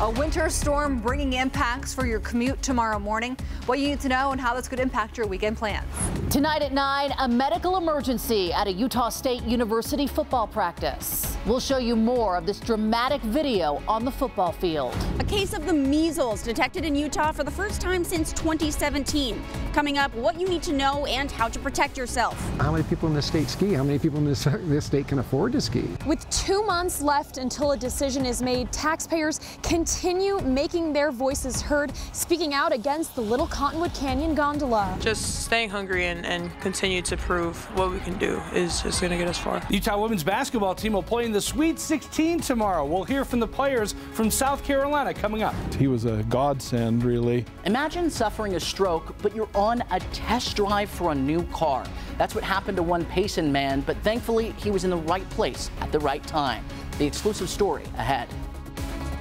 A winter storm bringing impacts for your commute tomorrow morning. What you need to know and how this could impact your weekend plans. Tonight at 9, a medical emergency at a Utah State University football practice. We'll show you more of this dramatic video on the football field. A case of the measles detected in Utah for the first time since 2017. Coming up, what you need to know and how to protect yourself. How many people in this state ski? How many people in this state can afford to ski? With 2 months left until a decision is made, taxpayers continue making their voices heard, speaking out against the Little Cottonwood Canyon gondola. Just staying hungry and continue to prove what we can do is just going to get us far. The Utah women's basketball team will play in the Sweet 16 tomorrow. We'll hear from the players from South Carolina coming up. He was a godsend, really. Imagine suffering a stroke, but you're on a test drive for a new car. That's what happened to one Payson man, but thankfully he was in the right place at the right time. The exclusive story ahead.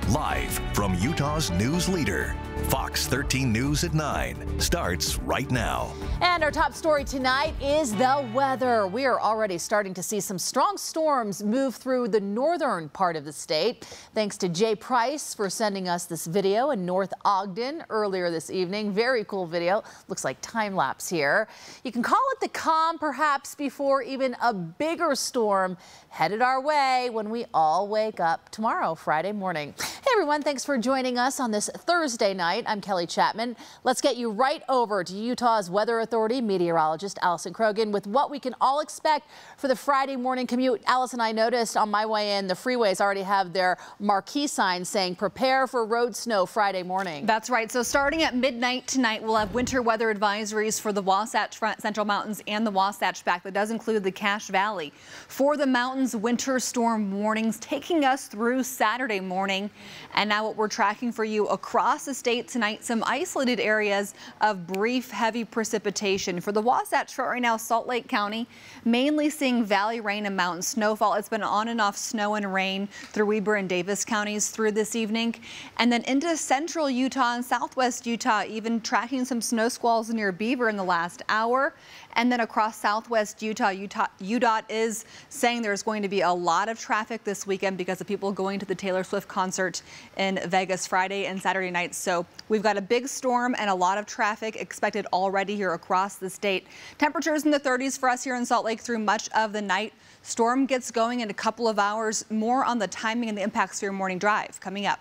Live from Utah's news leader, Fox 13 News at 9 starts right now. And our top story tonight is the weather. We are already starting to see some strong storms move through the northern part of the state. Thanks to Jay Price for sending us this video in North Ogden earlier this evening. Very cool video. Looks like time lapse here. You can call it the calm perhaps before even a bigger storm headed our way when we all wake up tomorrow, Friday morning. Hey everyone, thanks for joining us on this Thursday night. I'm Kelly Chapman. Let's get you right over to Utah's Weather Authority meteorologist Allison Krogan with what we can all expect for the Friday morning commute. Allison, I noticed on my way in, the freeways already have their marquee signs saying prepare for road snow Friday morning. That's right. So starting at midnight tonight, we'll have winter weather advisories for the Wasatch Front, Central Mountains and the Wasatch Back. That does include the Cache Valley. For the mountains, winter storm warnings taking us through Saturday morning. And now what we're tracking for you across the state tonight, some isolated areas of brief heavy precipitation. For the Wasatch Front right now, Salt Lake County, mainly seeing valley rain and mountain snowfall. It's been on and off snow and rain through Weber and Davis counties through this evening. And then into central Utah and southwest Utah, even tracking some snow squalls near Beaver in the last hour. And then across southwest Utah, UDOT is saying there's going to be a lot of traffic this weekend because of people going to the Taylor Swift concert in Vegas Friday and Saturday nights. So we've got a big storm and a lot of traffic expected already here across the state. Temperatures in the 30s for us here in Salt Lake through much of the night. Storm gets going in a couple of hours. More on the timing and the impacts for your morning drive coming up.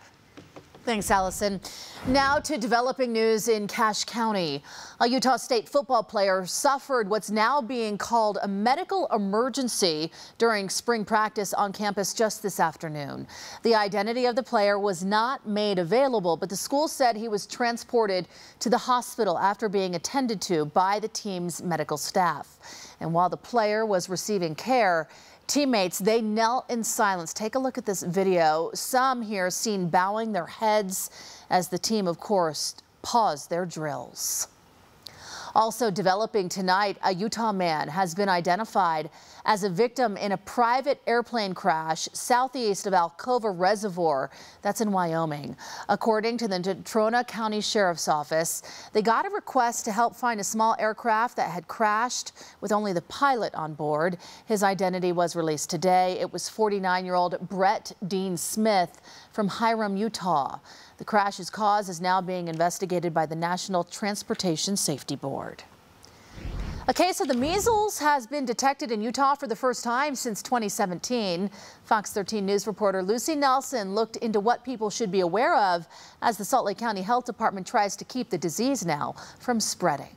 Thanks, Allison. Now to developing news in Cache County. A Utah State football player suffered what's now being called a medical emergency during spring practice on campus just this afternoon. The identity of the player was not made available, but the school said he was transported to the hospital after being attended to by the team's medical staff. And while the player was receiving care, teammates, they knelt in silence. Take a look at this video. Some here seen bowing their heads as the team, of course, paused their drills. Also developing tonight, a Utah man has been identified as a victim in a private airplane crash southeast of Alcova Reservoir. That's in Wyoming. According to the Natrona County Sheriff's Office, they got a request to help find a small aircraft that had crashed with only the pilot on board. His identity was released today. It was 49-year-old Brett Dean Smith from Hiram, Utah. The crash's cause is now being investigated by the National Transportation Safety Board. A case of the measles has been detected in Utah for the first time since 2017. Fox 13 News reporter Lucy Nelson looked into what people should be aware of as the Salt Lake County Health Department tries to keep the disease now from spreading.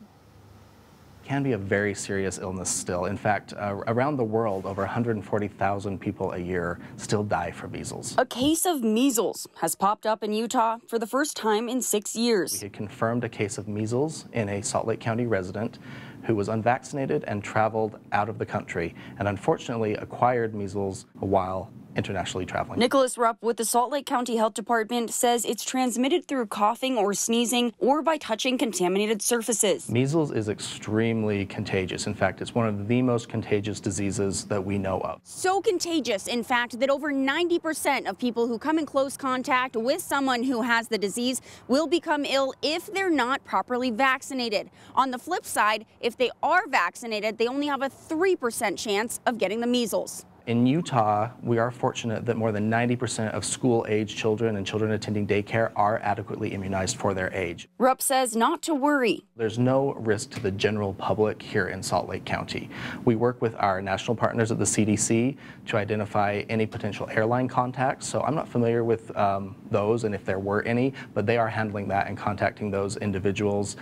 Can be a very serious illness still. In fact, around the world, over 140,000 people a year still die from measles. A case of measles has popped up in Utah for the first time in 6 years. We had confirmed a case of measles in a Salt Lake County resident who was unvaccinated and traveled out of the country and unfortunately acquired measles while internationally traveling. Nicholas Rupp with the Salt Lake County Health Department says it's transmitted through coughing or sneezing or by touching contaminated surfaces. Measles is extremely contagious. In fact, it's one of the most contagious diseases that we know of. So contagious, in fact, that over 90% of people who come in close contact with someone who has the disease will become ill if they're not properly vaccinated. On the flip side, if they are vaccinated, they only have a 3% chance of getting the measles. In Utah, we are fortunate that more than 90% of school-age children and children attending daycare are adequately immunized for their age. Rupp says not to worry. There's no risk to the general public here in Salt Lake County. We work with our national partners at the CDC to identify any potential airline contacts. So I'm not familiar with those and if there were any, but they are handling that and contacting those individuals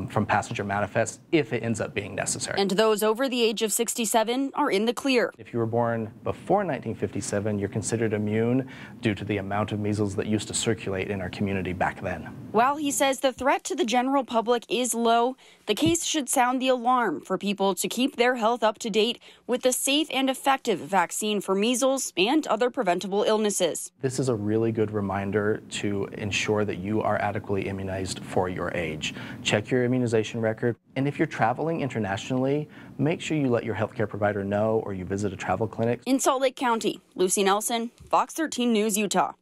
from passenger manifests if it ends up being necessary. And those over the age of 67 are in the clear. If you were born before 1957, you're considered immune due to the amount of measles that used to circulate in our community back then. While he says the threat to the general public is low, the case should sound the alarm for people to keep their health up to date with the safe and effective vaccine for measles and other preventable illnesses. This is a really good reminder to ensure that you are adequately immunized for your age. Check your immunization record, and if you're traveling internationally, make sure you let your healthcare provider know or you visit a travel clinic. In Salt Lake County, Lucy Nelson, Fox 13 News, Utah.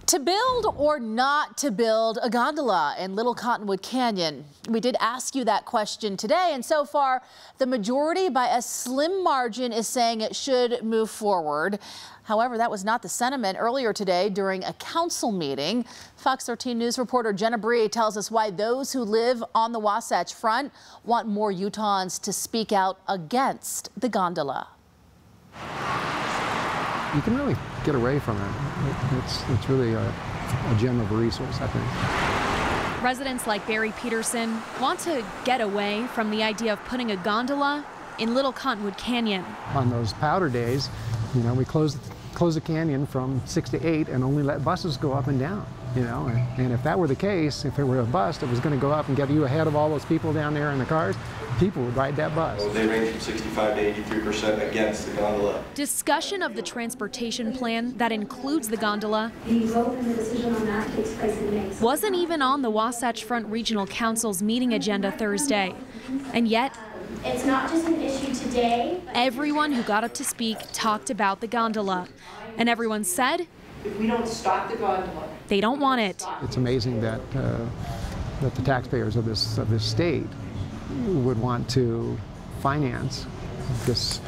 To build or not to build a gondola in Little Cottonwood Canyon? We did ask you that question today, and so far, the majority by a slim margin is saying it should move forward. However, that was not the sentiment earlier today during a council meeting. Fox 13 News reporter Jenna Bree tells us why those who live on the Wasatch Front want more Utahns to speak out against the gondola. You can really get away from it. It's really a gem of a resource, I think. Residents like Barry Peterson want to get away from the idea of putting a gondola in Little Cottonwood Canyon. On those powder days, you know, we close the canyon from 6 to 8 and only let buses go up and down, you know. And if that were the case, if it were a bus that was going to go up and get you ahead of all those people down there in the cars, people would ride that bus. They range from 65 to 83% against the gondola. Discussion of the transportation plan that includes the gondola The vote and the decision on that takes place in May. wasn't even on the Wasatch Front Regional Council's meeting agenda Thursday. And yet, It's not just an issue today. everyone who got up to speak talked about the gondola. And everyone said, if we don't stop the gondola, they don't want it. It's amazing that that the taxpayers of this state would want to finance this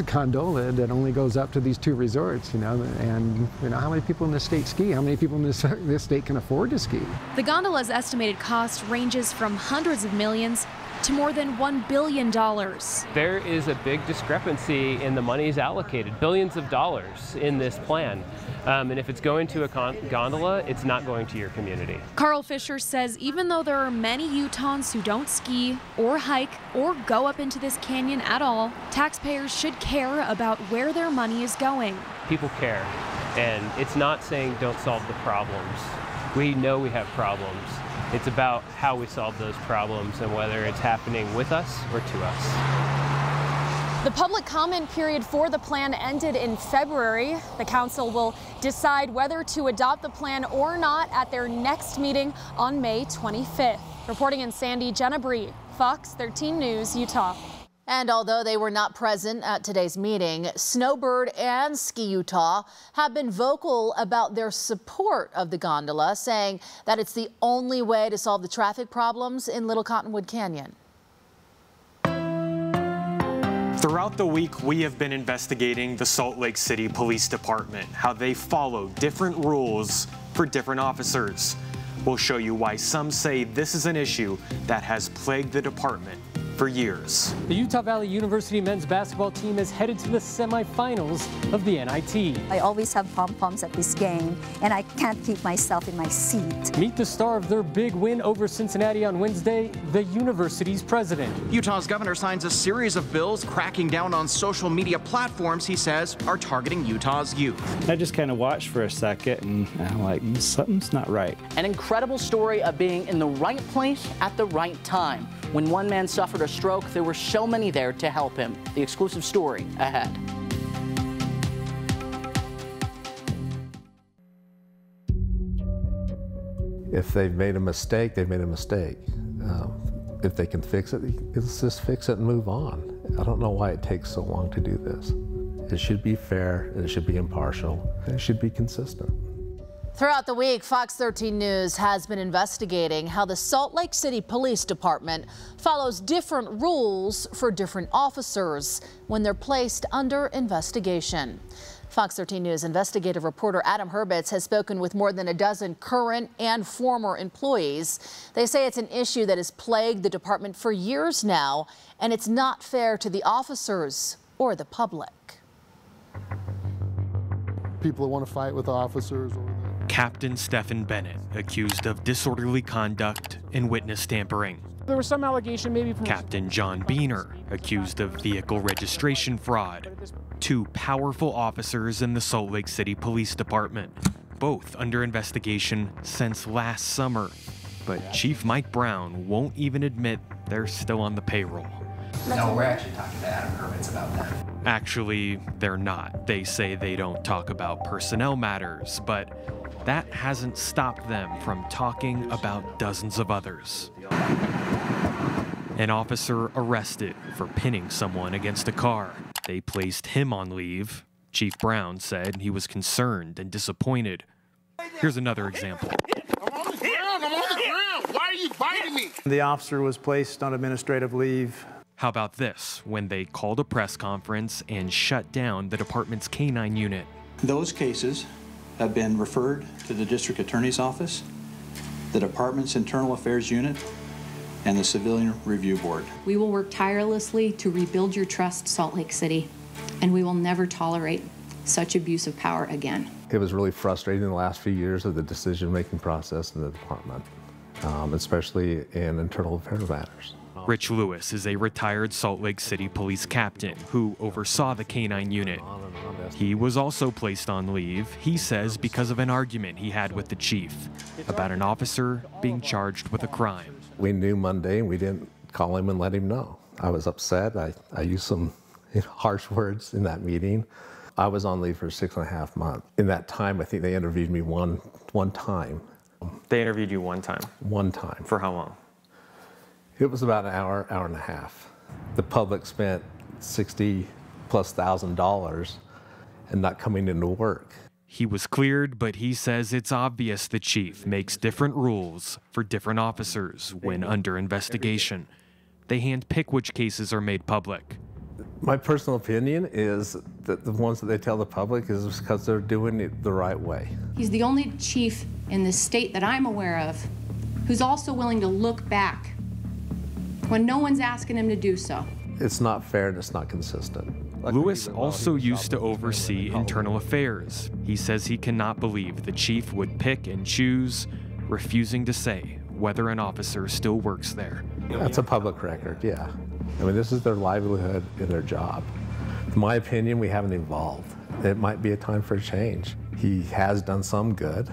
gondola that only goes up to these two resorts, you know, and you know, how many people in this state ski? How many people in this state can afford to ski? The gondola's estimated cost ranges from hundreds of millions to more than $1 billion. There is a big discrepancy in the monies allocated, billions of dollars in this plan. And if it's going to a gondola, it's not going to your community. Carl Fisher says even though there are many Utahns who don't ski or hike or go up into this canyon at all, taxpayers should care about where their money is going. People care, and it's not saying don't solve the problems. We know we have problems. It's about how we solve those problems and whether it's happening with us or to us. The public comment period for the plan ended in February. The council will decide whether to adopt the plan or not at their next meeting on May 25th. Reporting in Sandy, Jenna Bree, Fox 13 News, Utah. And although they were not present at today's meeting, Snowbird and Ski Utah have been vocal about their support of the gondola, saying that it's the only way to solve the traffic problems in Little Cottonwood Canyon. Throughout the week, we have been investigating the Salt Lake City Police Department, how they follow different rules for different officers. We'll show you why some say this is an issue that has plagued the department for years. The Utah Valley University men's basketball team is headed to the semifinals of the NIT. I always have pom-poms at this game, and I can't keep myself in my seat. Meet the star of their big win over Cincinnati on Wednesday, the university's president. Utah's governor signs a series of bills cracking down on social media platforms he says are targeting Utah's youth. I just kind of watched for a second and I'm like, something's not right. An incredible story of being in the right place at the right time. When one man suffered a stroke, there were so many there to help him. The exclusive story ahead. If they've made a mistake, they've made a mistake. If they can fix it, let's just fix it and move on. I don't know why it takes so long to do this. It should be fair, and it should be impartial, and it should be consistent. Throughout the week, Fox 13 News has been investigating how the Salt Lake City Police Department follows different rules for different officers when they're placed under investigation. Fox 13 News investigative reporter Adam Herbets has spoken with more than a dozen current and former employees. They say it's an issue that has plagued the department for years now, and it's not fair to the officers or the public. People that want to fight with officers. Captain Stephen Bennett, accused of disorderly conduct and witness tampering. There was some allegation maybe from Captain John Beener, accused of vehicle registration fraud. Two powerful officers in the Salt Lake City Police Department, both under investigation since last summer. But Chief Mike Brown won't even admit they're still on the payroll. No, we're actually talking to Adam Herbets about that. Actually, they're not. They say they don't talk about personnel matters, but that hasn't stopped them from talking about dozens of others. An officer arrested for pinning someone against a car. They placed him on leave. Chief Brown said he was concerned and disappointed. Here's another example. I'm on the ground. Why are you biting me? The officer was placed on administrative leave. How about this, when they called a press conference and shut down the department's K-9 unit? Those cases have been referred to the district attorney's office, the department's internal affairs unit, and the Civilian Review Board. We will work tirelessly to rebuild your trust, Salt Lake City, and we will never tolerate such abuse of power again. It was really frustrating in the last few years of the decision-making process in the department, especially in internal affairs matters. Rich Lewis is a retired Salt Lake City police captain who oversaw the K-9 unit. He was also placed on leave, he says, because of an argument he had with the chief about an officer being charged with a crime. We knew Monday and we didn't call him and let him know. I was upset. I used some harsh words in that meeting. I was on leave for 6.5 months. In that time, I think they interviewed me one time. They interviewed you one time? One time. For how long? It was about an hour and a half. The public spent $60,000+ and not coming into work. He was cleared, but he says it's obvious the chief makes different rules for different officers when under investigation. They handpick which cases are made public. My personal opinion is that the ones that they tell the public is because they're doing it the right way. He's the only chief in the state that I'm aware of who's also willing to look back when no one's asking him to do so. It's not fair and it's not consistent. Lewis also used to oversee internal affairs. He says he cannot believe the chief would pick and choose, refusing to say whether an officer still works there. That's a public record, yeah. I mean, this is their livelihood and their job. In my opinion, we haven't evolved. It might be a time for a change. He has done some good,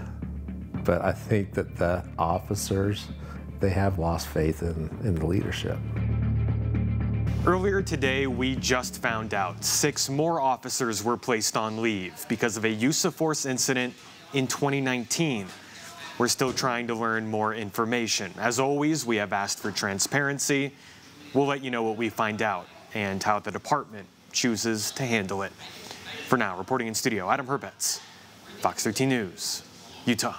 but I think that the officers, they have lost faith in the leadership. Earlier today, we just found out 6 more officers were placed on leave because of a use of force incident in 2019. We're still trying to learn more information. As always, we have asked for transparency. We'll let you know what we find out and how the department chooses to handle it. For now, reporting in studio, Adam Herbets, Fox 13 News, Utah.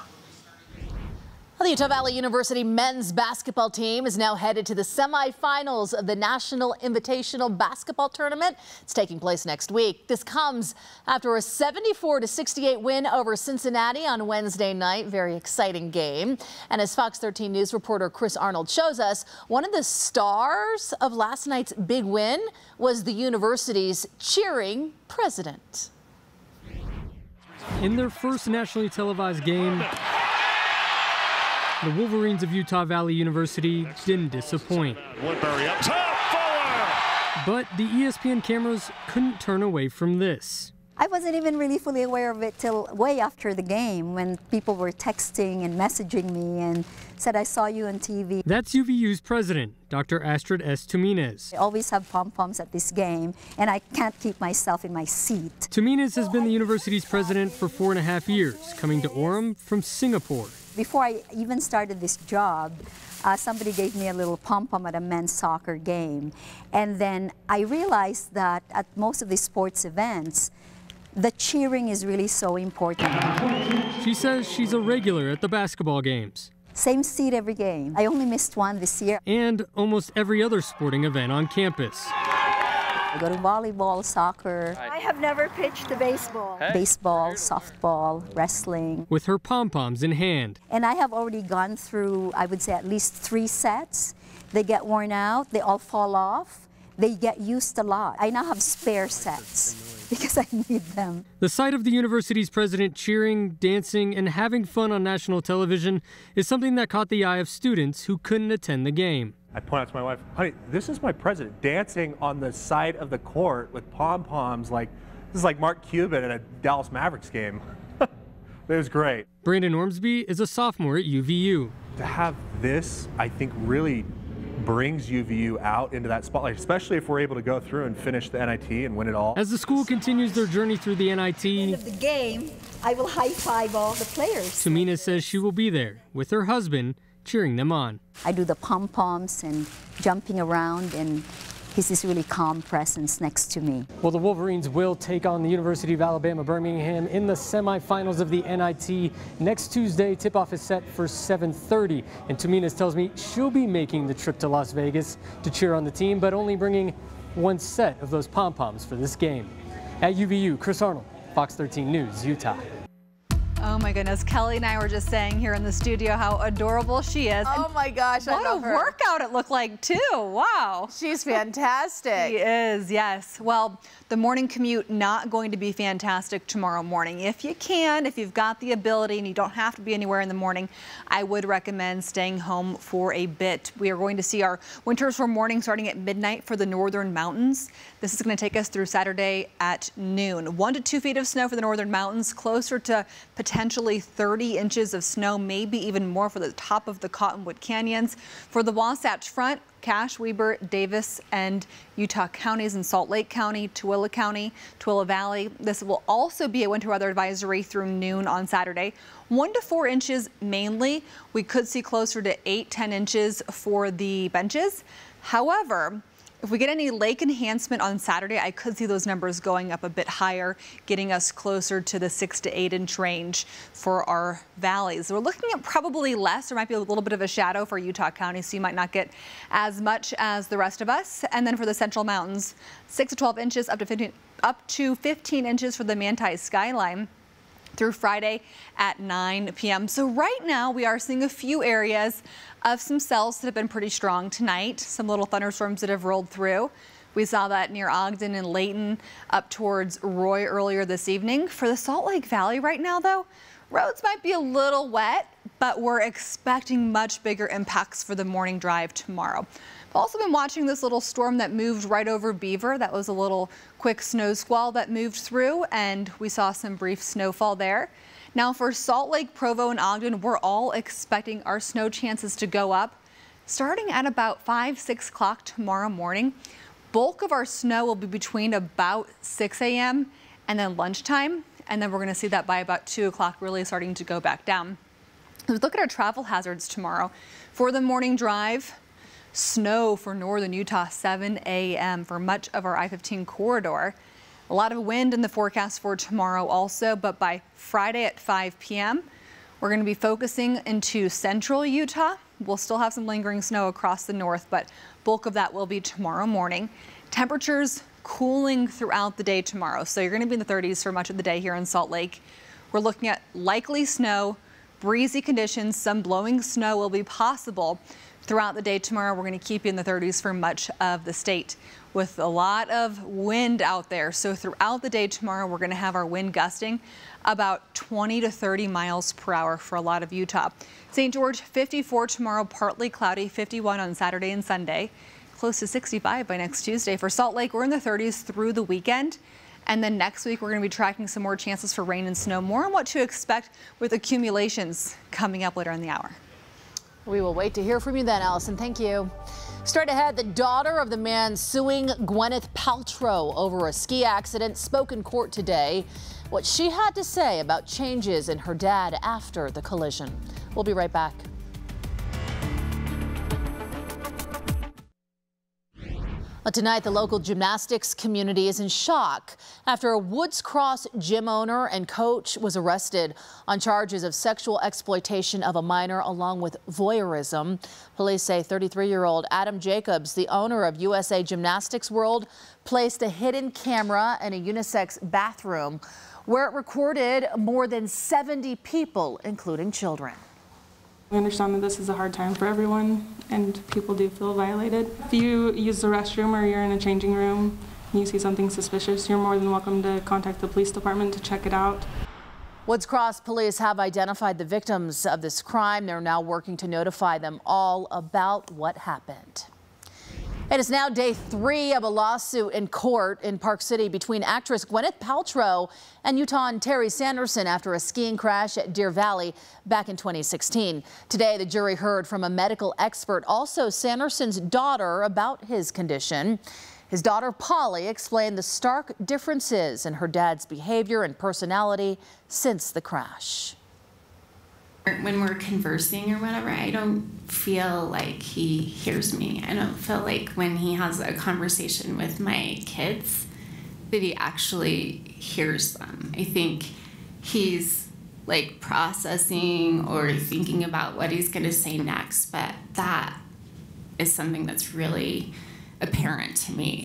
The Utah Valley University men's basketball team is now headed to the semifinals of the National Invitational Basketball Tournament. It's taking place next week. This comes after a 74-68 win over Cincinnati on Wednesday night. Very exciting game. And as Fox 13 News reporter Chris Arnold shows us, one of the stars of last night's big win was the university's cheering president. In their first nationally televised game, the Wolverines of Utah Valley University didn't disappoint. Woodbury up top, Fuller! But the ESPN cameras couldn't turn away from this. I wasn't even really fully aware of it till way after the game when people were texting and messaging me and said, I saw you on TV. That's UVU's president, Dr. Astrid S. Tuminez. I always have pom-poms at this game, and I can't keep myself in my seat. Tuminez has been the university's president for 4.5 years, coming to Orem from Singapore. Before I even started this job, somebody gave me a little pom-pom at a men's soccer game. And then I realized that at most of the sports events, The cheering is really so important. She says she's a regular at the basketball games. Same seat every game. I only missed one this year. And almost every other sporting event on campus. I go to volleyball, soccer. I have never pitched a baseball. Baseball, softball, wrestling. With her pom-poms in hand. And I have already gone through, I would say, at least 3 sets. They get worn out, they all fall off. They get used a lot. I now have spare sets because I need them. The sight of the university's president cheering, dancing, and having fun on national television is something that caught the eye of students who couldn't attend the game. I point out to my wife, honey, this is my president dancing on the side of the court with pom-poms. Like, this is like Mark Cuban at a Dallas Mavericks game. It was great. Brandon Ormsby is a sophomore at UVU. To have this, I think, really brings UVU out into that spotlight, especially if we're able to go through and finish the NIT and win it all. As the school continues their journey through the NIT, At the end of the game, I will high-five all the players. Tamina says she will be there with her husband, cheering them on. I do the pom-poms and jumping around, and he's this really calm presence next to me. Well, the Wolverines will take on the University of Alabama Birmingham in the semifinals of the NIT. Next Tuesday, tip-off is set for 7:30. And Tamina tells me she'll be making the trip to Las Vegas to cheer on the team, but only bringing one set of those pom-poms for this game. At UVU, Chris Arnold, Fox 13 News, Utah. Oh my goodness, Kelly and I were just saying here in the studio how adorable she is. Oh my gosh, I love her. What a workout it looked like too, wow. She's fantastic. She is, yes. Well, the morning commute not going to be fantastic tomorrow morning. If you can, if you've got the ability and you don't have to be anywhere in the morning, I would recommend staying home for a bit. We are going to see our Winters for morning starting at midnight for the northern mountains. This is going to take us through Saturday at noon. 1 to 2 feet of snow for the northern mountains, closer to potentially 30 inches of snow, maybe even more for the top of the Cottonwood Canyons. For the Wasatch Front, Cache, Weber, Davis, and Utah counties and Salt Lake County, Tooele County, Tooele Valley. This will also be a winter weather advisory through noon on Saturday. 1 to 4 inches mainly. We could see closer to 8-10 inches for the benches. However, if we get any lake enhancement on Saturday, I could see those numbers going up a bit higher, getting us closer to the 6 to 8 inch range for our valleys. We're looking at probably less. There might be a little bit of a shadow for Utah County, so you might not get as much as the rest of us. And then for the Central Mountains, 6 to 12 inches, up to 15 inches for the Manti skyline through Friday at 9 p.m. So right now we are seeing a few areas of some cells that have been pretty strong tonight. Some little thunderstorms that have rolled through. We saw that near Ogden and Layton up towards Roy earlier this evening. For the Salt Lake Valley right now though, roads might be a little wet, but we're expecting much bigger impacts for the morning drive tomorrow. I've also been watching this little storm that moved right over Beaver. That was a little quick snow squall that moved through, and we saw some brief snowfall there. Now for Salt Lake, Provo, and Ogden, we're all expecting our snow chances to go up starting at about 5-6 o'clock tomorrow morning. Bulk of our snow will be between about 6 a.m. and then lunchtime, and then we're going to see that by about 2 o'clock really starting to go back down. Let's look at our travel hazards tomorrow. For the morning drive, snow for northern Utah, 7 a.m. for much of our I-15 corridor. A lot of wind in the forecast for tomorrow also, but by Friday at 5 p.m., we're going to be focusing into central Utah. We'll still have some lingering snow across the north, but bulk of that will be tomorrow morning. Temperatures cooling throughout the day tomorrow, so you're going to be in the 30s for much of the day here in Salt Lake. We're looking at likely snow, breezy conditions, some blowing snow will be possible. Throughout the day tomorrow, we're going to keep you in the 30s for much of the state with a lot of wind out there. So throughout the day tomorrow, we're going to have our wind gusting about 20 to 30 miles per hour for a lot of Utah. St. George, 54 tomorrow, partly cloudy, 51 on Saturday and Sunday, close to 65 by next Tuesday. For Salt Lake, we're in the 30s through the weekend. And then next week, we're going to be tracking some more chances for rain and snow, more on what to expect with accumulations coming up later in the hour. We will wait to hear from you then, Allison. Thank you. Straight ahead, the daughter of the man suing Gwyneth Paltrow over a ski accident spoke in court today. What she had to say about changes in her dad after the collision. We'll be right back. Well, tonight, the local gymnastics community is in shock after a Woods Cross gym owner and coach was arrested on charges of sexual exploitation of a minor along with voyeurism. Police say 33-year-old Adam Jacobs, the owner of USA Gymnastics World, placed a hidden camera in a unisex bathroom where it recorded more than 70 people, including children. We understand that this is a hard time for everyone and people do feel violated. If you use the restroom or you're in a changing room and you see something suspicious, you're more than welcome to contact the police department to check it out. Woods Cross police have identified the victims of this crime. They're now working to notify them all about what happened. It is now day 3 of a lawsuit in court in Park City between actress Gwyneth Paltrow and Utahn Terry Sanderson after a skiing crash at Deer Valley back in 2016. Today, the jury heard from a medical expert, also Sanderson's daughter, about his condition. His daughter, Polly, explained the stark differences in her dad's behavior and personality since the crash. When we're conversing or whatever, I don't feel like he hears me. I don't feel like when he has a conversation with my kids that he actually hears them. I think he's like processing or thinking about what he's going to say next, but that is something that's really apparent to me.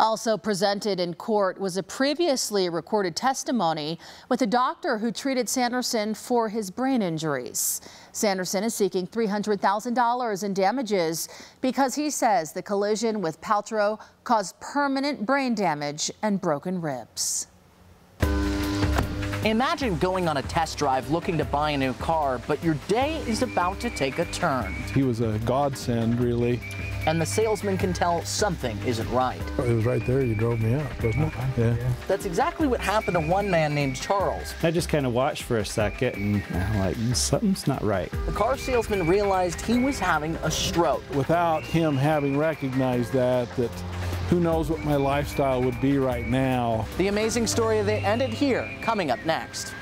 Also presented in court was a previously recorded testimony with a doctor who treated Sanderson for his brain injuries. Sanderson is seeking $300,000 in damages because he says the collision with Paltrow caused permanent brain damage and broken ribs. Imagine going on a test drive looking to buy a new car, but your day is about to take a turn. He was a godsend, really. And the salesman can tell something isn't right. It was right there, you drove me out, wasn't it? Yeah. That's exactly what happened to one man named Charles. I just kind of watched for a second and I'm like, something's not right. The car salesman realized he was having a stroke. Without him having recognized that who knows what my lifestyle would be right now. The amazing story of it ended here, coming up next.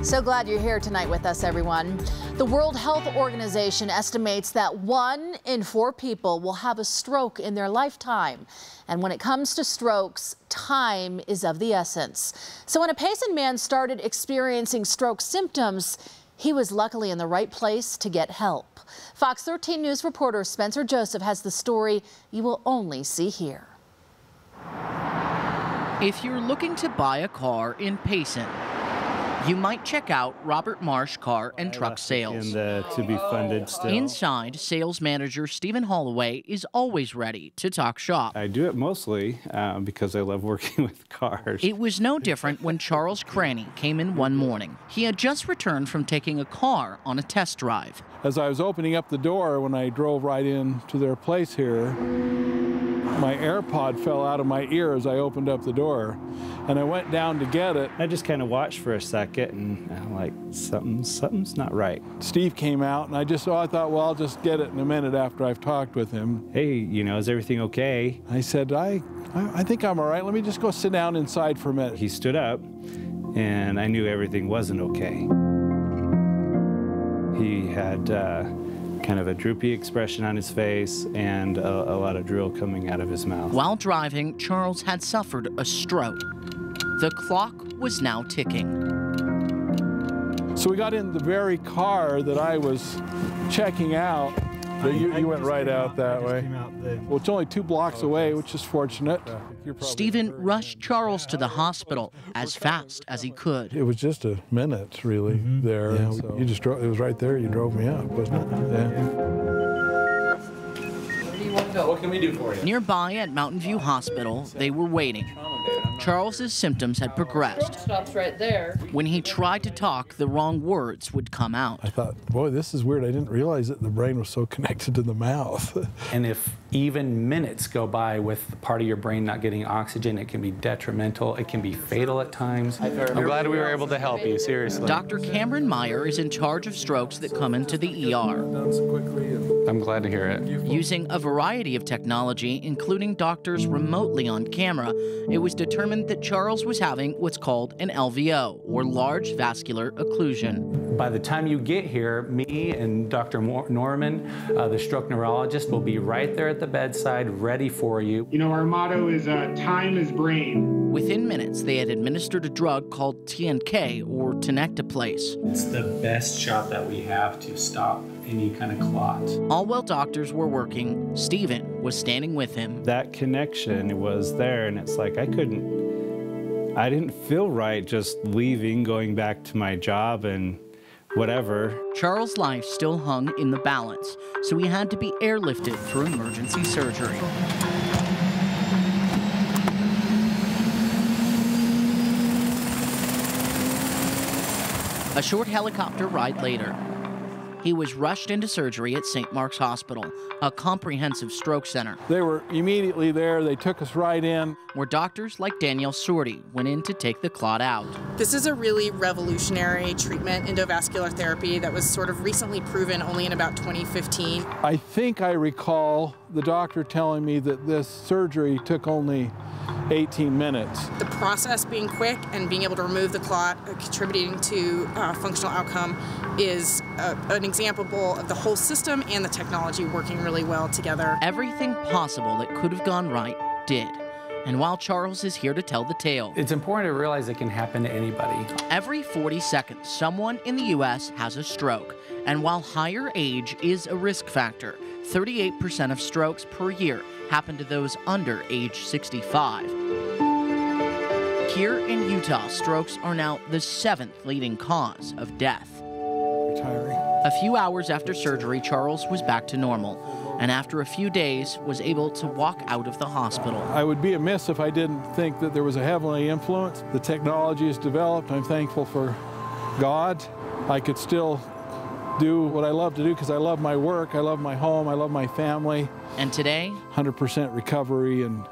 So glad you're here tonight with us, everyone. The World Health Organization estimates that 1 in 4 people will have a stroke in their lifetime. And when it comes to strokes, time is of the essence. So when a Payson man started experiencing stroke symptoms, he was luckily in the right place to get help. Fox 13 News reporter Spencer Joseph has the story you will only see here. If you're looking to buy a car in Payson, you might check out Robert Marsh Car and Truck Sales. To be funded still. Inside, sales manager Stephen Holloway is always ready to talk shop. I do it mostly because I love working with cars. It was no different when Charles Cranny came in one morning. He had just returned from taking a car on a test drive. As I was opening up the door when I drove right into their place here, my AirPod fell out of my ear as I opened up the door, and I went down to get it. I just kind of watched for a second, and I'm like, something's not right. Steve came out, and I thought, well, I'll just get it in a minute after I've talked with him. Hey, is everything okay? I said, I think I'm all right. Let me just go sit down inside for a minute. He stood up, and I knew everything wasn't okay. He had kind of a droopy expression on his face and a lot of drool coming out of his mouth. While driving, Charles had suffered a stroke. The clock was now ticking. So we got in the very car that I was checking out. You went right out that way. Well, it's only 2 blocks away, which is fortunate. Stephen rushed Charles to the hospital as fast as he could. It was just a minute, really, there. Yeah, so you just drove, it was right there. You drove me out, wasn't it? Yeah. Where do you want to go? What can we do for you? Nearby at Mountain View Hospital, they were waiting. Charles's symptoms had progressed. Stops right there. When he tried to talk, the wrong words would come out. I thought, boy, this is weird. I didn't realize that the brain was so connected to the mouth. And if even minutes go by with part of your brain not getting oxygen, it can be detrimental. It can be fatal at times. I'm glad we were able to help you, seriously. Dr. Cameron Meyer is in charge of strokes that come into the ER. Done so quickly. I'm glad to hear it. Using a variety of technology, including doctors remotely on camera, it was determined that Charles was having what's called an LVO, or large vascular occlusion. By the time you get here, me and Dr. Norman, the stroke neurologist, will be right there at the bedside, ready for you. You know, our motto is time is brain. Within minutes, they had administered a drug called TNK, or tenecteplase. It's the best shot that we have to stop any kind of clot. All while doctors were working, Stephen was standing with him. That connection was there, and it's like I didn't feel right just leaving, going back to my job and whatever. Charles' life still hung in the balance, so he had to be airlifted for emergency surgery. A short helicopter ride later, he was rushed into surgery at St. Mark's Hospital, a comprehensive stroke center. They were immediately there. They took us right in. Where doctors like Danielle Sorty went in to take the clot out. This is a really revolutionary treatment, endovascular therapy, that was sort of recently proven only in about 2015. I think I recall the doctor telling me that this surgery took only 18 minutes. The process being quick and being able to remove the clot, contributing to functional outcome, is an example of the whole system and the technology working really well together. Everything possible that could have gone right did. And while Charles is here to tell the tale, it's important to realize it can happen to anybody. Every 40 seconds, someone in the U.S. has a stroke. And while higher age is a risk factor, 38% of strokes per year happen to those under age 65. Here in Utah, strokes are now the 7th leading cause of death. Retiring. A few hours after surgery, Charles was back to normal, and after a few days was able to walk out of the hospital. I would be amiss if I didn't think that there was a heavenly influence. The technology is developed. I'm thankful for God. I could still do what I love to do because I love my work, I love my home, I love my family. And today? 100% recovery and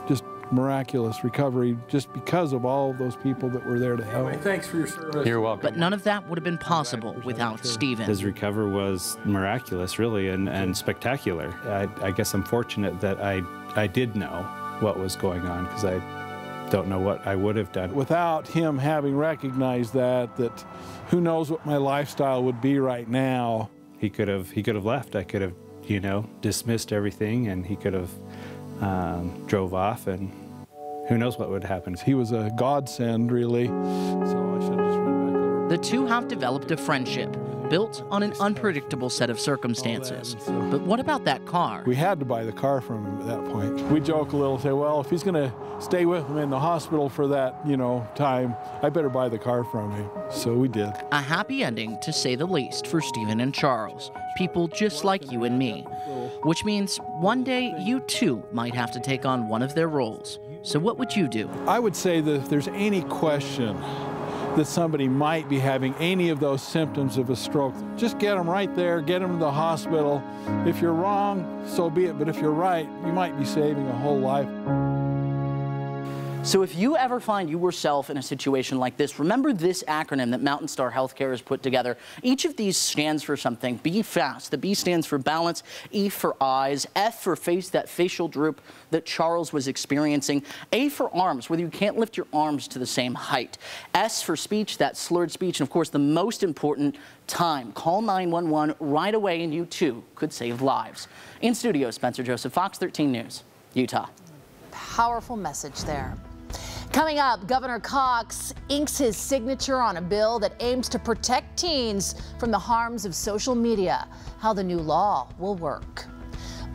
just miraculous recovery just because of all of those people that were there to help. Thanks for your service. You're welcome. But none of that would have been possible without Stephen. His recovery was miraculous, really, and spectacular. I guess I'm fortunate that I did know what was going on, because I don't know what I would have done. Without him having recognized that who knows what my lifestyle would be right now. He could have left. I could have, dismissed everything, and he could have drove off, and who knows what would happen. He was a godsend, really. So I should have just run back over. The two have developed a friendship built on an unpredictable set of circumstances. But what about that car? We had to buy the car from him at that point. We joke a little, say, well, if he's going to stay with him in the hospital for that, time, I better buy the car from him. So we did. A happy ending, to say the least, for Stephen and Charles. People just like you and me. Which means one day you too might have to take on one of their roles. So what would you do? I would say that if there's any question that somebody might be having any of those symptoms of a stroke, just get them right there, get them to the hospital. If you're wrong, so be it, but if you're right, you might be saving a whole life. So if you ever find yourself in a situation like this, remember this acronym that Mountain Star Healthcare has put together. Each of these stands for something. B fast. The B stands for balance. E for eyes. F for face, that facial droop that Charles was experiencing. A for arms, whether you can't lift your arms to the same height. S for speech, that slurred speech. And of course, the most important, time. Call 911 right away, and you too could save lives. In studio, Spencer Joseph, Fox 13 News, Utah. Powerful message there. Coming up, Governor Cox inks his signature on a bill that aims to protect teens from the harms of social media. How the new law will work.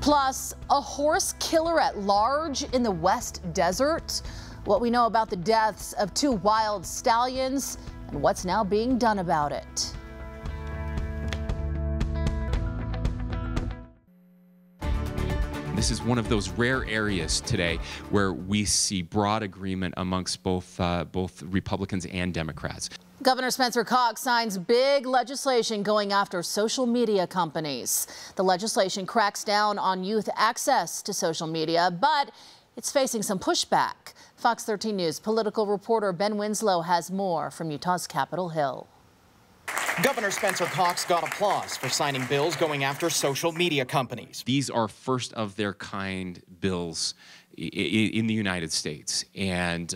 Plus, a horse killer at large in the West Desert. What we know about the deaths of 2 wild stallions and what's now being done about it. This is one of those rare areas today where we see broad agreement amongst both Republicans and Democrats. Governor Spencer Cox signs big legislation going after social media companies. The legislation cracks down on youth access to social media, but it's facing some pushback. Fox 13 News political reporter Ben Winslow has more from Utah's Capitol Hill. Governor Spencer Cox got applause for signing bills going after social media companies. These are first of their kind bills in the United States, and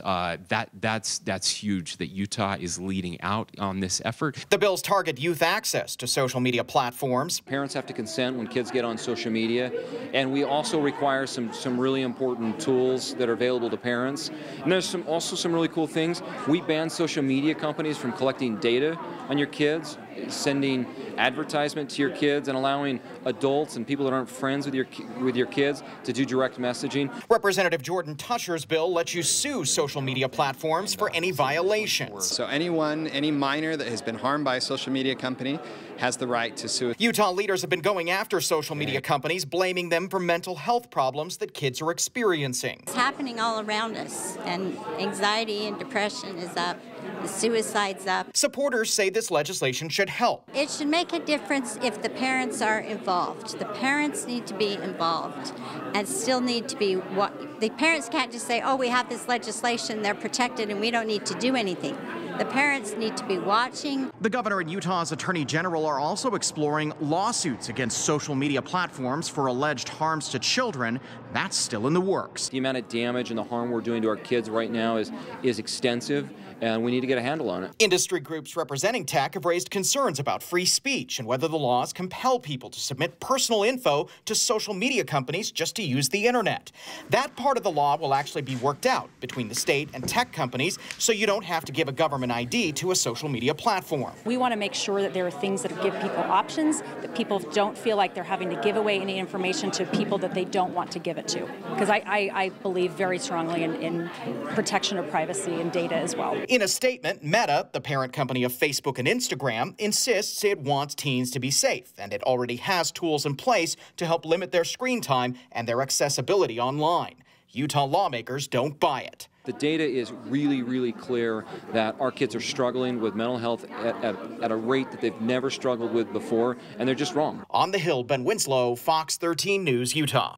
that's huge that Utah is leading out on this effort. The bills target youth access to social media platforms. Parents have to consent when kids get on social media, and we also require some really important tools that are available to parents. And there's also some really cool things. We ban social media companies from collecting data on your kids, sending advertisement to your kids, and allowing adults and people that aren't friends with your kids to do direct messaging. Representative Jordan Tusher's bill lets you sue social media platforms for any violations. So any minor that has been harmed by a social media company has the right to sue. Utah leaders have been going after social media companies, blaming them for mental health problems that kids are experiencing. It's happening all around us, and anxiety and depression is up. The suicide's up. Supporters say this legislation should help. It should make a difference if the parents are involved. The parents need to be involved and still need to be the parents can't just say, oh, we have this legislation, they're protected and we don't need to do anything. The parents need to be watching. The governor and Utah's attorney general are also exploring lawsuits against social media platforms for alleged harms to children. That's still in the works. The amount of damage and the harm we're doing to our kids right now is extensive, and we need to get a handle on it. Industry groups representing tech have raised concerns about free speech and whether the laws compel people to submit personal info to social media companies just to use the internet. That part of the law will actually be worked out between the state and tech companies, so you don't have to give a government ID to a social media platform. We want to make sure that there are things that give people options, that people don't feel like they're having to give away any information to people that they don't want to give it to. Because I believe very strongly in protection of privacy and data as well. In a statement, Meta, the parent company of Facebook and Instagram, insists it wants teens to be safe, and it already has tools in place to help limit their screen time and their accessibility online. Utah lawmakers don't buy it. The data is really, really clear that our kids are struggling with mental health at a rate that they've never struggled with before, and they're just wrong. On the Hill, Ben Winslow, Fox 13 News, Utah.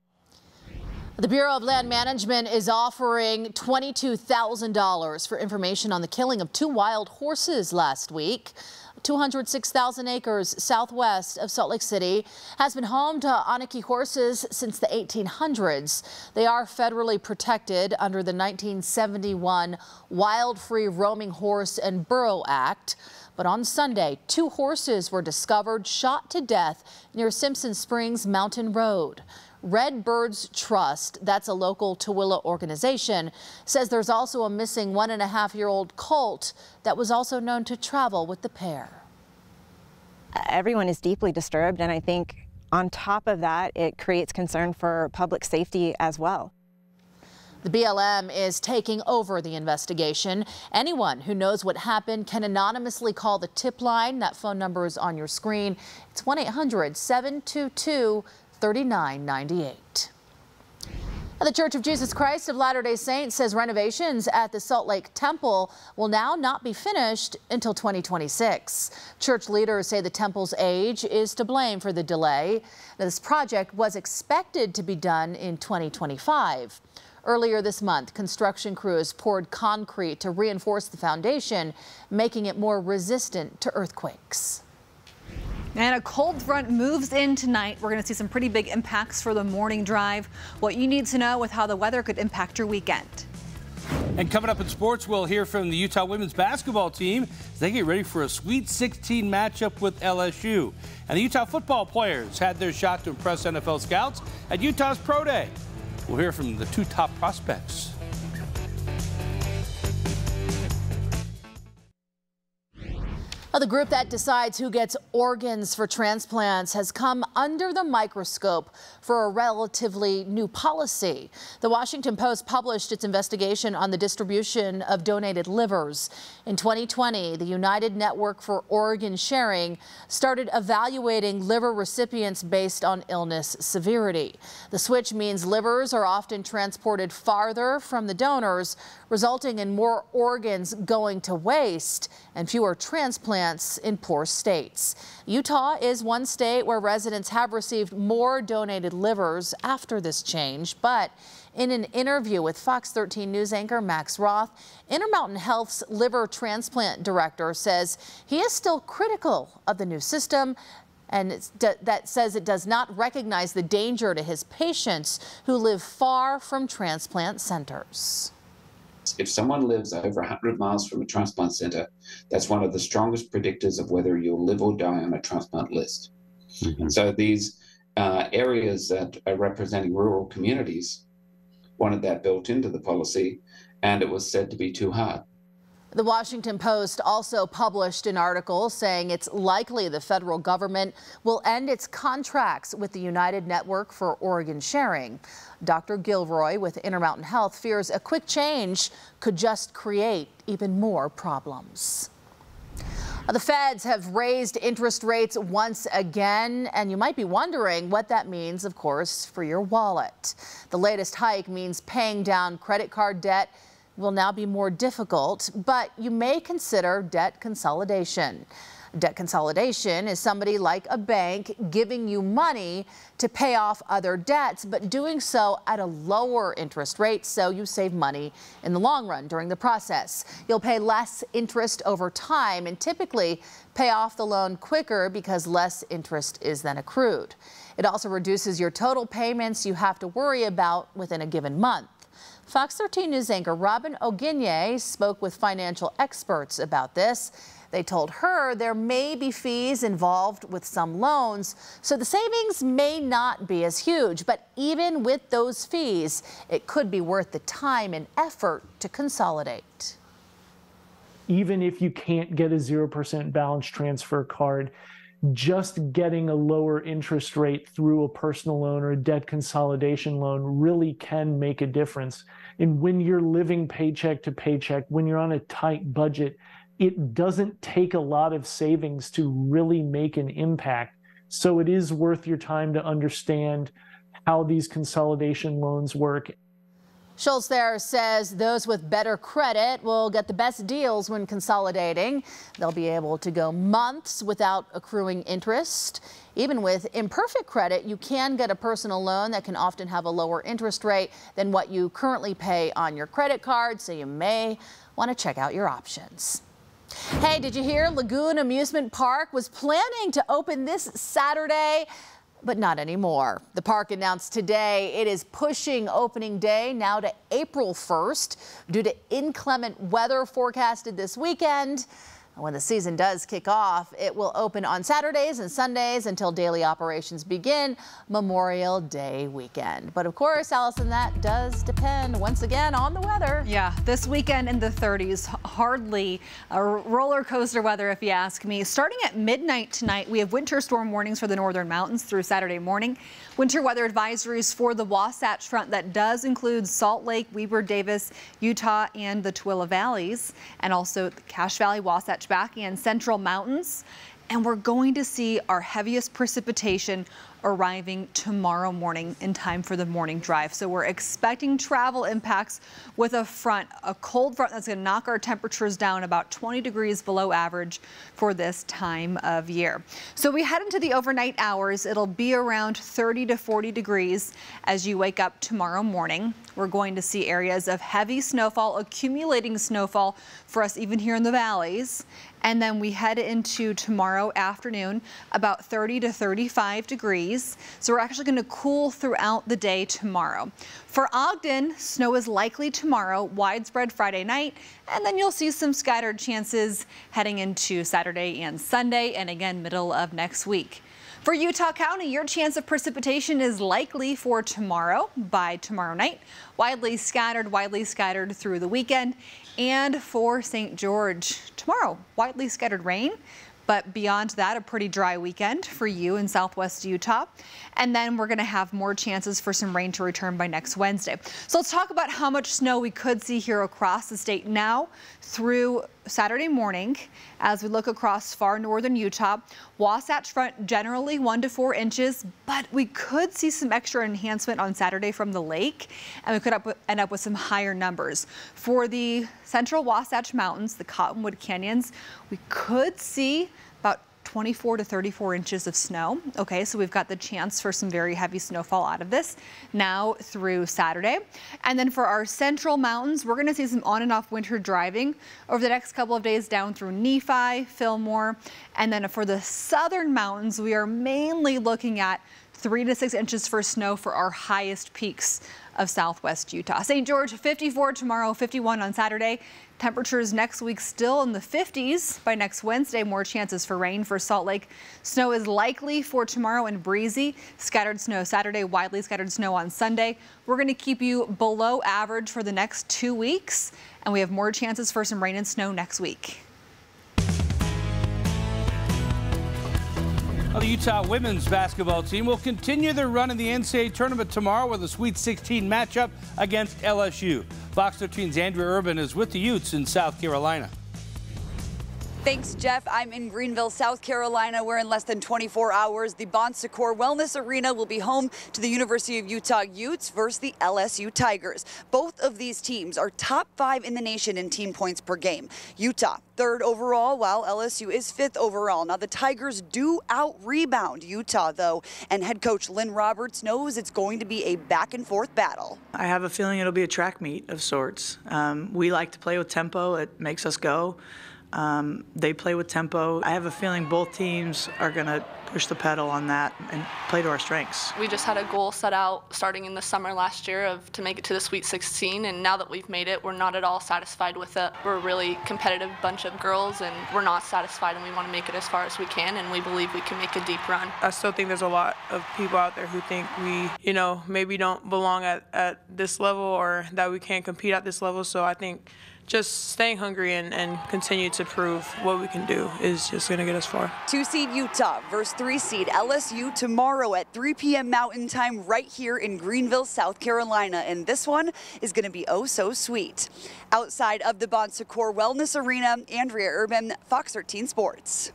The Bureau of Land Management is offering $22,000 for information on the killing of 2 wild horses last week. 206,000 acres southwest of Salt Lake City has been home to Anakie horses since the 1800s. They are federally protected under the 1971 Wild Free Roaming Horse and Burro Act. But on Sunday, 2 horses were discovered shot to death near Simpson Springs Mountain Road. Red Birds Trust, that's a local Tooele organization, says there's also a missing 1.5-year-old colt that was also known to travel with the pair. Everyone is deeply disturbed, and I think on top of that, it creates concern for public safety as well. The BLM is taking over the investigation. Anyone who knows what happened can anonymously call the tip line. That phone number is on your screen. It's 1-800-722-3998. The Church of Jesus Christ of Latter-day Saints says renovations at the Salt Lake Temple will now not be finished until 2026. Church leaders say the temple's age is to blame for the delay. Now, this project was expected to be done in 2025. Earlier this month, construction crews poured concrete to reinforce the foundation, making it more resistant to earthquakes. And a cold front moves in tonight. We're going to see some pretty big impacts for the morning drive. What you need to know with how the weather could impact your weekend. And coming up in sports, we'll hear from the Utah women's basketball team as they get ready for a Sweet 16 matchup with LSU. And the Utah football players had their shot to impress NFL scouts at Utah's Pro Day. We'll hear from the 2 top prospects. The group that decides who gets organs for transplants has come under the microscope for a relatively new policy. The Washington Post published its investigation on the distribution of donated livers. In 2020, the United Network for Organ Sharing started evaluating liver recipients based on illness severity. The switch means livers are often transported farther from the donors, resulting in more organs going to waste and fewer transplants transplants in poor states. Utah is one state where residents have received more donated livers after this change, but in an interview with Fox 13 News anchor Max Roth, Intermountain Health's liver transplant director says he is still critical of the new system and that says it does not recognize the danger to his patients who live far from transplant centers. If someone lives over 100 miles from a transplant center, that's one of the strongest predictors of whether you'll live or die on a transplant list. And so these areas that are representing rural communities wanted that built into the policy, and it was said to be too hard. The Washington Post also published an article saying it's likely the federal government will end its contracts with the United Network for Organ Sharing. Dr. Gilroy with Intermountain Health fears a quick change could just create even more problems. The feds have raised interest rates once again, and you might be wondering what that means, of course, for your wallet. The latest hike means paying down credit card debt will now be more difficult, but you may consider debt consolidation. Debt consolidation is somebody like a bank giving you money to pay off other debts, but doing so at a lower interest rate, so you save money in the long run during the process. You'll pay less interest over time and typically pay off the loan quicker because less interest is then accrued. It also reduces your total payments you have to worry about within a given month. Fox 13 News anchor Robin Oginye spoke with financial experts about this. They told her there may be fees involved with some loans, so the savings may not be as huge. But even with those fees, it could be worth the time and effort to consolidate. Even if you can't get a 0% balance transfer card, just getting a lower interest rate through a personal loan or a debt consolidation loan really can make a difference. And when you're living paycheck to paycheck, when you're on a tight budget, it doesn't take a lot of savings to really make an impact. So it is worth your time to understand how these consolidation loans work. Schultz there says those with better credit will get the best deals when consolidating. They'll be able to go months without accruing interest. Even with imperfect credit, you can get a personal loan that can often have a lower interest rate than what you currently pay on your credit card, so you may want to check out your options. Hey, did you hear Lagoon Amusement Park was planning to open this Saturday? But not anymore. The park announced today it is pushing opening day now to April 1st due to inclement weather forecasted this weekend. When the season does kick off, it will open on Saturdays and Sundays until daily operations begin Memorial Day weekend. But of course, Allison, that does depend once again on the weather. Yeah, this weekend in the 30s, hardly a roller coaster weather if you ask me. Starting at midnight tonight, we have winter storm warnings for the northern mountains through Saturday morning. Winter weather advisories for the Wasatch Front that does include Salt Lake, Weber, Davis, Utah, and the Tooele Valleys, and also the Cache Valley, Wasatch Back, and Central Mountains. And we're going to see our heaviest precipitation arriving tomorrow morning in time for the morning drive. So we're expecting travel impacts with a cold front that's going to knock our temperatures down about 20 degrees below average for this time of year. So we head into the overnight hours. It'll be around 30 to 40 degrees as you wake up tomorrow morning. We're going to see areas of heavy snowfall, accumulating snowfall for us even here in the valleys. And then we head into tomorrow afternoon, about 30 to 35 degrees. So we're actually going to cool throughout the day tomorrow. For Ogden, snow is likely tomorrow, widespread Friday night, and then you'll see some scattered chances heading into Saturday and Sunday, and again, middle of next week. For Utah County, your chance of precipitation is likely for tomorrow by tomorrow night. Widely scattered through the weekend. And for St. George, tomorrow, widely scattered rain. But beyond that, a pretty dry weekend for you in southwest Utah. And then we're going to have more chances for some rain to return by next Wednesday. So let's talk about how much snow we could see here across the state now through Saturday morning, as we look across far northern Utah, Wasatch Front generally 1 to 4 inches, but we could see some extra enhancement on Saturday from the lake, and we could end up with some higher numbers. For the central Wasatch Mountains, the Cottonwood Canyons, we could see about 24 to 34 inches of snow. Okay, so we've got the chance for some very heavy snowfall out of this now through Saturday. And then for our central mountains, we're going to see some on and off winter driving over the next couple of days down through Nephi, Fillmore. And then for the southern mountains, we are mainly looking at 3 to 6 inches for snow for our highest peaks of southwest Utah. St. George, 54 tomorrow, 51 on Saturday. Temperatures next week still in the 50s. By next Wednesday, more chances for rain for Salt Lake. Snow is likely for tomorrow and breezy. Scattered snow Saturday, widely scattered snow on Sunday. We're going to keep you below average for the next 2 weeks, and we have more chances for some rain and snow next week. Well, the Utah women's basketball team will continue their run in the NCAA tournament tomorrow with a Sweet 16 matchup against LSU. Fox 13's Andrea Urban is with the Utes in South Carolina. Thanks, Jeff. I'm in Greenville, South Carolina, where in less than 24 hours, the Bon Secours Wellness Arena will be home to the University of Utah Utes versus the LSU Tigers. Both of these teams are top 5 in the nation in team points per game. Utah, 3rd overall, while LSU is 5th overall. Now, the Tigers do out-rebound Utah, though, and head coach Lynn Roberts knows it's going to be a back-and-forth battle. I have a feeling it'll be a track meet of sorts. We like to play with tempo. It makes us go. They play with tempo. I have a feeling both teams are going to push the pedal on that and play to our strengths. We just had a goal set out starting in the summer last year to make it to the Sweet 16, and now that we've made it, we're not at all satisfied with it. We're a really competitive bunch of girls, and we're not satisfied, and we want to make it as far as we can, and we believe we can make a deep run. I still think there's a lot of people out there who think we, maybe don't belong at this level or that we can't compete at this level, so I think just staying hungry and continue to prove what we can do is just going to get us far. 2-seed Utah versus 3-seed LSU tomorrow at 3 p.m. Mountain Time right here in Greenville, South Carolina. And this one is going to be oh so sweet. Outside of the Bon Secours Wellness Arena, Andrea Urban, Fox 13 Sports.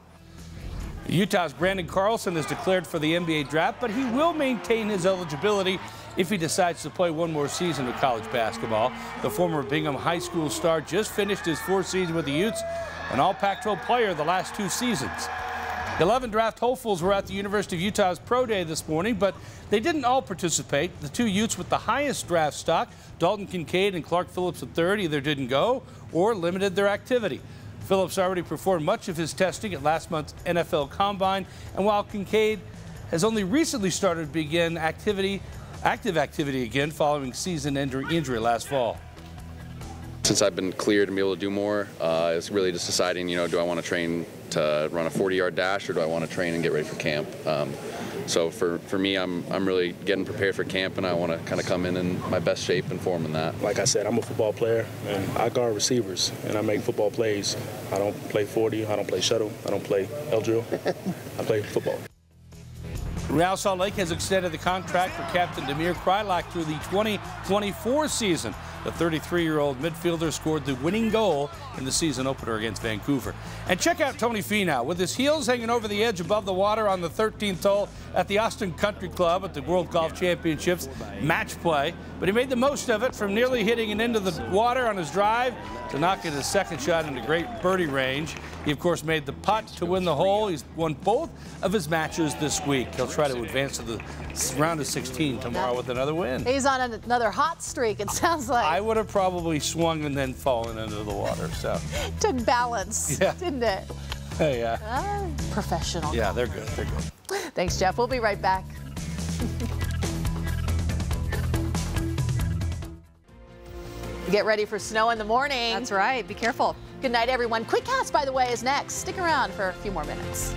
Utah's Brandon Carlson is declared for the NBA draft, but he will maintain his eligibility if he decides to play one more season of college basketball. The former Bingham High School star just finished his 4th season with the Utes, an all Pac-12 player the last 2 seasons. 11 draft hopefuls were at the University of Utah's Pro Day this morning, but they didn't all participate. The 2 Utes with the highest draft stock, Dalton Kincaid and Clark Phillips III, either didn't go or limited their activity. Phillips already performed much of his testing at last month's NFL Combine, and while Kincaid has only recently started to begin active activity again following season-ending injury last fall. Since I've been cleared and be able to do more, it's really just deciding, do I want to train to run a 40-yard dash or do I want to train and get ready for camp? So for me, I'm really getting prepared for camp, and I want to kind of come in my best shape and form in that. Like I said, I'm a football player, and I guard receivers, and I make football plays. I don't play 40, I don't play shuttle, I don't play L-drill. I play football. Real Salt Lake has extended the contract for Captain Damir Kreilach through the 2024 season. The 33-year-old midfielder scored the winning goal in the season opener against Vancouver. And check out Tony Finau with his heels hanging over the edge above the water on the 13th hole at the Austin Country Club at the World Golf Championships match play. But he made the most of it, from nearly hitting it into the water on his drive to knocking his second shot into great birdie range. He, of course, made the putt to win the hole. He's won both of his matches this week. He'll try to advance to the round of 16 tomorrow with another win. He's on another hot streak, it sounds like. I would have probably swung and then fallen into the water. So took balance, didn't it? Hey, yeah. Professional. Yeah, they're good. They're good. Thanks, Jeff. We'll be right back. Get ready for snow in the morning. That's right. Be careful. Good night, everyone. Quick Cast, by the way, is next. Stick around for a few more minutes.